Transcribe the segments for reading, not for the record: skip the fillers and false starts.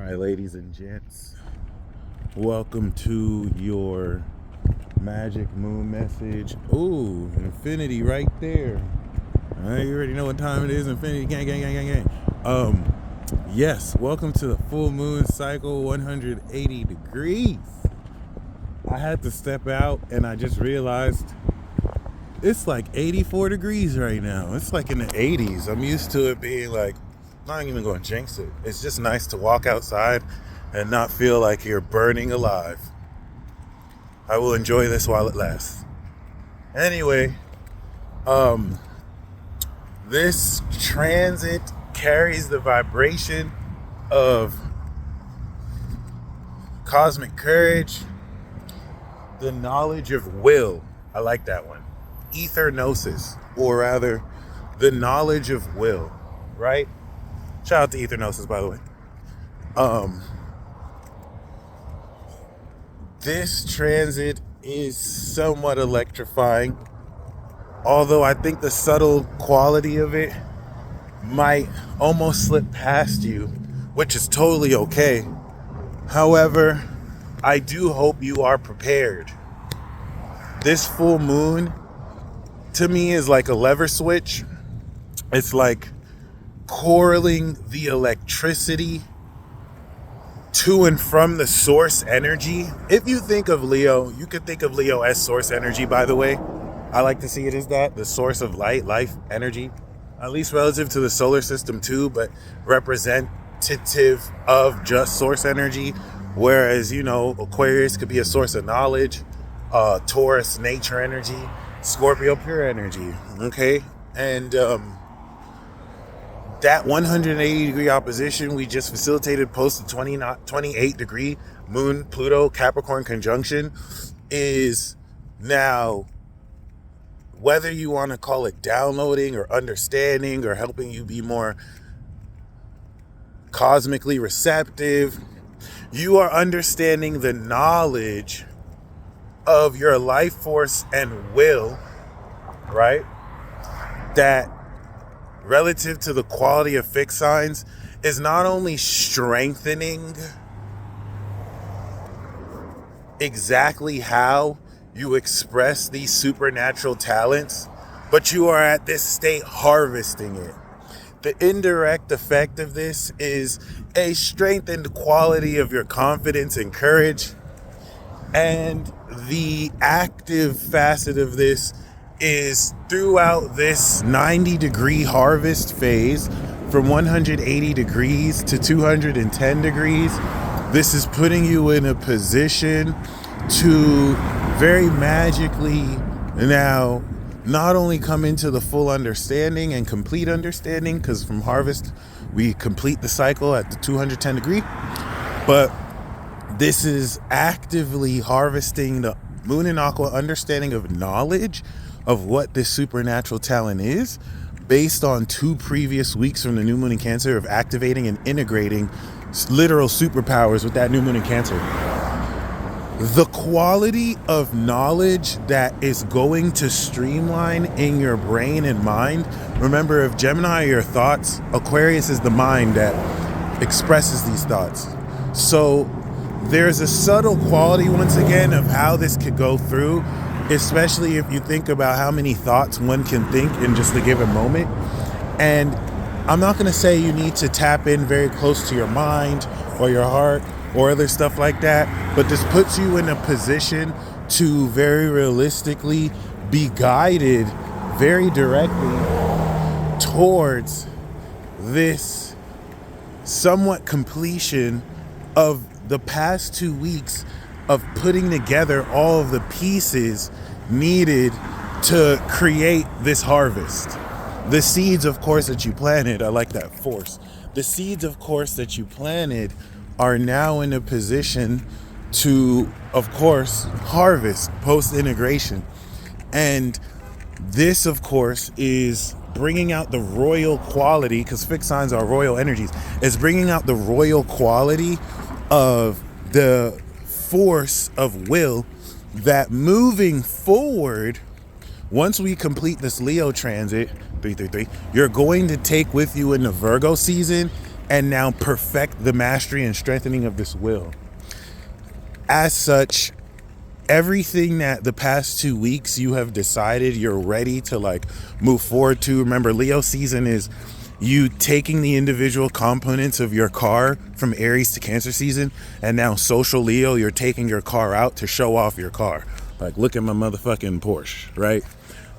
Hi, ladies and gents. Welcome to your magic moon message. Ooh, infinity right there. You already know what time it is. Infinity, gang, gang, gang, gang, gang. Yes, welcome to the full moon cycle, 180 degrees. I had to step out and I just realized it's like 84 degrees right now. It's like in the 80s. I'm used to it being like, I'm not even going to jinx it. It's just nice to walk outside and not feel like you're burning alive. I will enjoy this while it lasts. Anyway, this transit carries the vibration of cosmic courage, the knowledge of will. I like that one. Ethernosis, or rather, the knowledge of will, right? Shout out to Ethernosis, by the way. This transit is somewhat electrifying, although I think the subtle quality of it might almost slip past you, which is totally okay. However, I do hope you are prepared. This full moon, to me, is like a lever switch. It's like correlating the electricity to and from the source energy. If you think of Leo, you could think of Leo as source energy, by the way. I like to see it as that, the source of light, life, energy, at least relative to the solar system too, but representative of just source energy. Whereas, Aquarius could be a source of knowledge, Taurus, nature energy, Scorpio, pure energy, okay? And that 180 degree opposition we just facilitated post the 28 degree moon Pluto Capricorn conjunction is now, whether you want to call it downloading or understanding or helping you be more cosmically receptive, you are understanding the knowledge of your life force and will, right? That relative to the quality of fixed signs is not only strengthening exactly how you express these supernatural talents, but you are at this state harvesting it. The indirect effect of this is a strengthened quality of your confidence and courage. And the active facet of this is throughout this 90 degree harvest phase from 180 degrees to 210 degrees, this is putting you in a position to very magically now not only come into the full understanding and complete understanding, because from harvest we complete the cycle at the 210 degree, but this is actively harvesting the Moon and Aqua understanding of knowledge of what this supernatural talent is, based on 2 previous weeks from the new moon in Cancer of activating and integrating literal superpowers with that new moon in Cancer. The quality of knowledge that is going to streamline in your brain and mind. Remember, if Gemini are your thoughts, Aquarius is the mind that expresses these thoughts. So there's a subtle quality, once again, of how this could go through, especially if you think about how many thoughts one can think in just a given moment. And I'm not going to say you need to tap in very close to your mind or your heart or other stuff like that, but this puts you in a position to very realistically be guided very directly towards this somewhat completion of the past 2 weeks of putting together all of the pieces needed to create this harvest. The seeds, of course, that you planted, I like that force. The seeds, of course, that you planted are now in a position to, of course, harvest post-integration. And this, of course, is bringing out the royal quality, because fixed signs are royal energies. It's bringing out the royal quality of the force of will that moving forward, once we complete this Leo transit, 333, you're going to take with you in the Virgo season and now perfect the mastery and strengthening of this will. As such, everything that the past 2 weeks you have decided you're ready to like move forward to. Remember, Leo season is you taking the individual components of your car from Aries to Cancer season, and now social Leo, you're taking your car out to show off your car. Like, look at my motherfucking Porsche, right?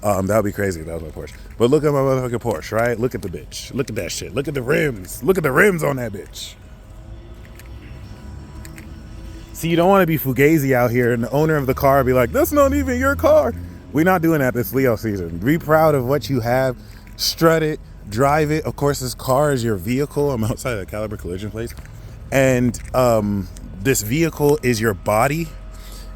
That would be crazy if that was my Porsche. But look at my motherfucking Porsche, right? Look at the bitch. Look at that shit. Look at the rims. Look at the rims on that bitch. See, you don't want to be fugazi out here and the owner of the car be like, that's not even your car. We're not doing that this Leo season. Be proud of what you have. Strut it. Drive it. Of course, this car is your vehicle. I'm outside of the Caliber collision place. And this vehicle is your body.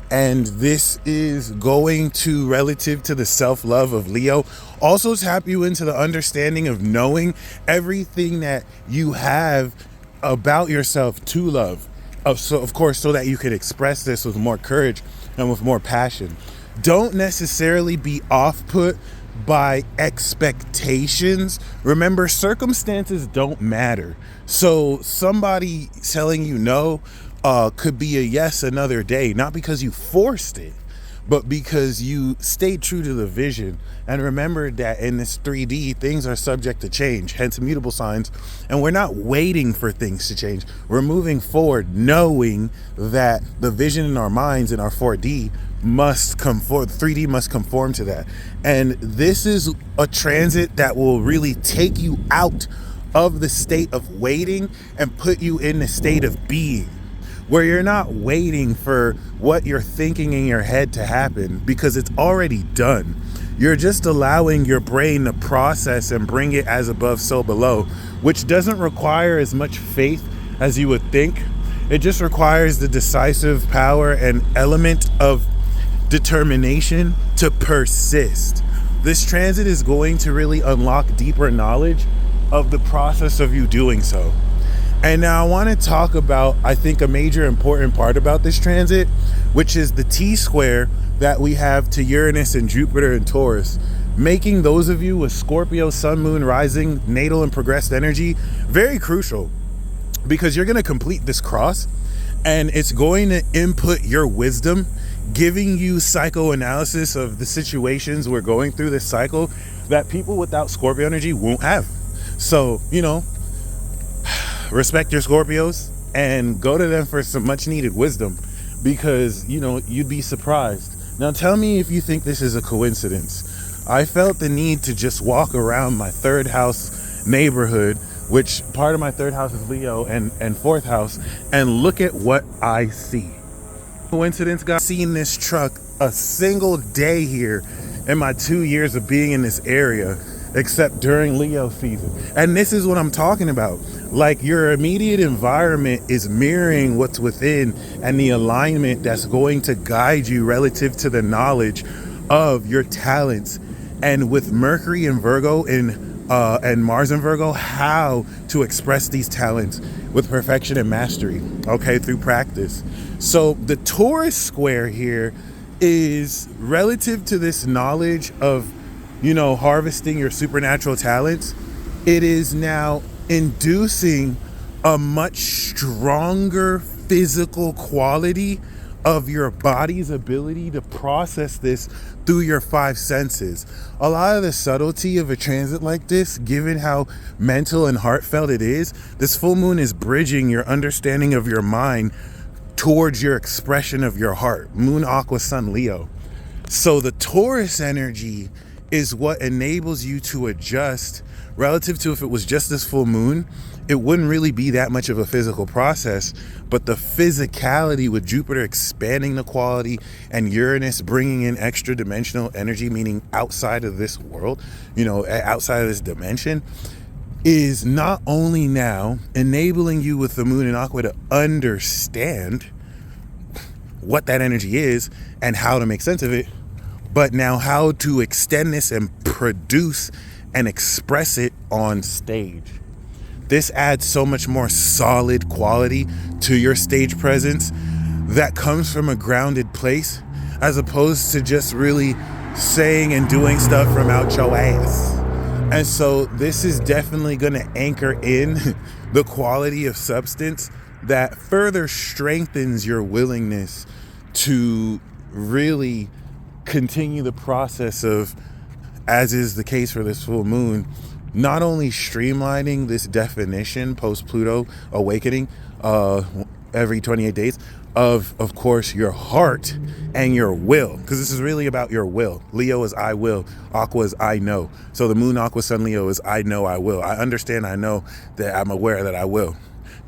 And this is going to, relative to the self-love of Leo, also tap you into the understanding of knowing everything that you have about yourself to love. So, of course, so that you could express this with more courage and with more passion. Don't necessarily be off-put by expectations. Remember, circumstances don't matter. So somebody telling you no could be a yes another day, not because you forced it, but because you stayed true to the vision and remembered that in this 3D, things are subject to change, hence immutable signs. And we're not waiting for things to change. We're moving forward knowing that the vision in our minds in our 4D must conform, 3D must conform to that. And this is a transit that will really take you out of the state of waiting and put you in the state of being, where you're not waiting for what you're thinking in your head to happen because it's already done. You're just allowing your brain to process and bring it as above, so below, which doesn't require as much faith as you would think. It just requires the decisive power and element of determination to persist. This transit is going to really unlock deeper knowledge of the process of you doing so. And now I want to talk about, I think, a major important part about this transit, which is the T-square that we have to Uranus and Jupiter and Taurus, making those of you with Scorpio, Sun, Moon, Rising, natal, and progressed energy very crucial, because you're going to complete this cross and it's going to input your wisdom, giving you psychoanalysis of the situations we're going through this cycle that people without Scorpio energy won't have. So, respect your Scorpios and go to them for some much needed wisdom, because you'd be surprised. Now tell me if you think this is a coincidence. I felt the need to just walk around my third house neighborhood, which part of my third house is Leo, and fourth house, and look at what I see. Coincidence, guys? Seen this truck a single day here in my 2 years of being in this area, except during Leo season. And this is what I'm talking about. Like, your immediate environment is mirroring what's within and the alignment that's going to guide you relative to the knowledge of your talents. And with Mercury and Virgo and Mars and Virgo, how to express these talents with perfection and mastery, okay, through practice. So the Taurus square here is relative to this knowledge of harvesting your supernatural talents. It is now inducing a much stronger physical quality of your body's ability to process this through your 5 senses. A lot of the subtlety of a transit like this, given how mental and heartfelt it is, this full moon is bridging your understanding of your mind towards your expression of your heart. Moon, Aqua, Sun, Leo. So the Taurus energy is what enables you to adjust relative to if it was just this full moon. It wouldn't really be that much of a physical process, but the physicality with Jupiter expanding the quality and Uranus bringing in extra dimensional energy, meaning outside of this world, outside of this dimension, is not only now enabling you with the moon and Aqua to understand what that energy is and how to make sense of it, but now how to extend this and produce and express it on stage. This adds so much more solid quality to your stage presence that comes from a grounded place, as opposed to just really saying and doing stuff from out your ass. And so this is definitely going to anchor in the quality of substance that further strengthens your willingness to really continue the process of, as is the case for this full moon, not only streamlining this definition post-Pluto awakening every 28 days of course, your heart and your will, because this is really about your will. Leo is I will, Aqua is I know. So the moon, Aqua, Sun, Leo is I know, I will. I understand, I know that I'm aware that I will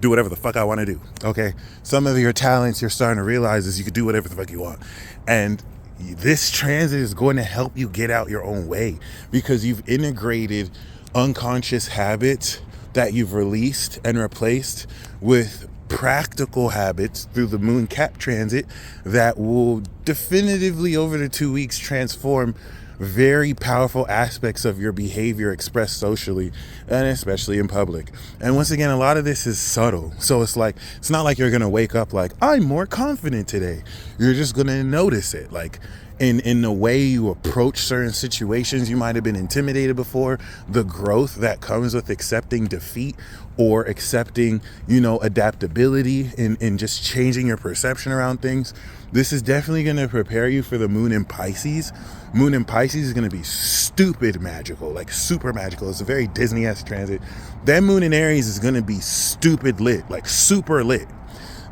do whatever the fuck I want to do, okay? Some of your talents you're starting to realize is you could do whatever the fuck you want. And this transit is going to help you get out your own way because you've integrated unconscious habits that you've released and replaced with practical habits through the moon cap transit that will definitively over the 2 weeks transform very powerful aspects of your behavior expressed socially and especially in public. And once again, a lot of this is subtle. So it's not like you're gonna wake up like, I'm more confident today. You're just gonna notice it. Like in the way you approach certain situations, you might have been intimidated before. The growth that comes with accepting defeat or accepting, adaptability in just changing your perception around things. This is definitely going to prepare you for the moon in Pisces. Moon in Pisces is going to be stupid magical, like super magical. It's a very Disney-esque transit. Then moon in Aries is going to be stupid lit, like super lit.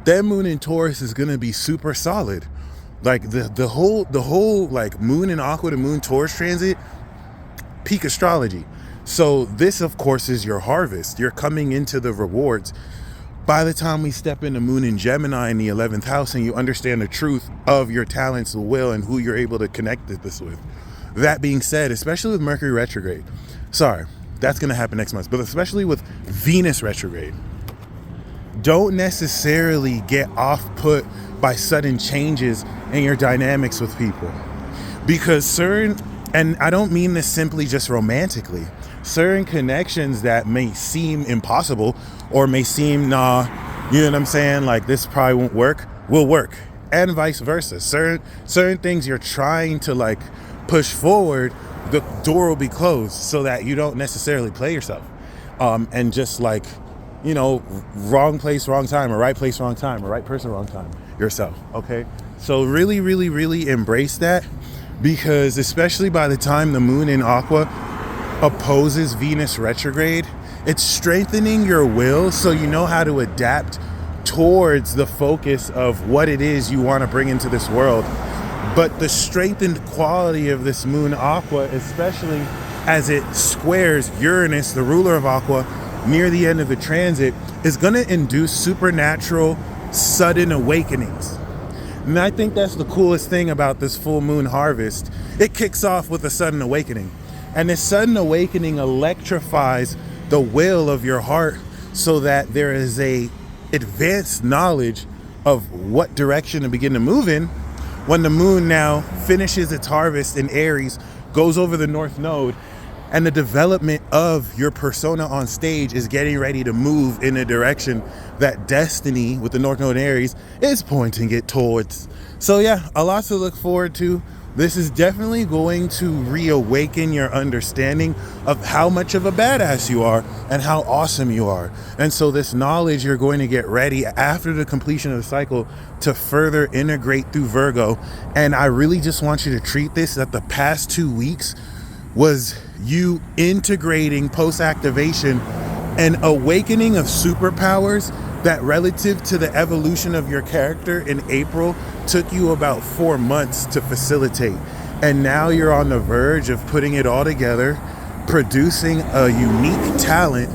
Then moon in Taurus is going to be super solid. Like the whole like moon in Aqua to moon Taurus transit, peak astrology. So this, of course, is your harvest. You're coming into the rewards. By the time we step into moon in Gemini in the 11th house and you understand the truth of your talents, will, and who you're able to connect this with. That being said, especially with Mercury retrograde, that's going to happen next month, but especially with Venus retrograde, don't necessarily get off-put by sudden changes in your dynamics with people. Because and I don't mean this simply just romantically, certain connections that may seem impossible or may seem, like this probably won't work, will work, and vice versa. Certain things you're trying to like push forward, the door will be closed so that you don't necessarily play yourself and just like, wrong place, wrong time, or right place, wrong time, or right person, wrong time yourself. Okay. So really, really, really embrace that, because especially by the time the moon in Aqua opposes Venus retrograde, it's strengthening your will so you know how to adapt towards the focus of what it is you want to bring into this world. But the strengthened quality of this moon Aqua, especially as it squares Uranus, the ruler of Aqua, near the end of the transit, is going to induce supernatural sudden awakenings. And I think that's the coolest thing about this full moon harvest. It kicks off with a sudden awakening. And this sudden awakening electrifies the will of your heart so that there is a advanced knowledge of what direction to begin to move in when the moon now finishes its harvest in Aries, goes over the North Node, and the development of your persona on stage is getting ready to move in a direction that destiny with the North Node in Aries is pointing it towards. So yeah, a lot to look forward to. This is definitely going to reawaken your understanding of how much of a badass you are and how awesome you are. And so this knowledge you're going to get ready after the completion of the cycle to further integrate through Virgo. And I really just want you to treat this that the past 2 weeks was you integrating post-activation and awakening of superpowers that relative to the evolution of your character in April took you about 4 months to facilitate. And now you're on the verge of putting it all together, producing a unique talent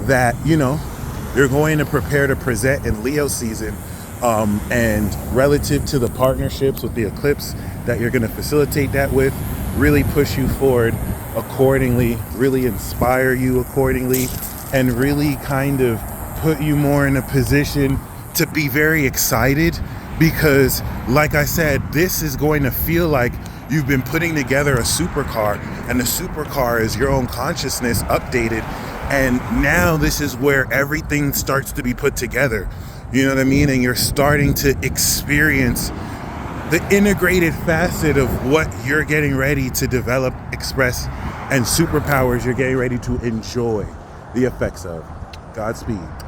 that, you're going to prepare to present in Leo season. And relative to the partnerships with the eclipse that you're going to facilitate that with, really push you forward accordingly, really inspire you accordingly, and really kind of put you more in a position to be very excited, because like I said, this is going to feel like you've been putting together a supercar, and the supercar is your own consciousness updated, and now this is where everything starts to be put together, you know what I mean? And you're starting to experience the integrated facet of what you're getting ready to develop, express, and superpowers you're getting ready to enjoy the effects of. Godspeed.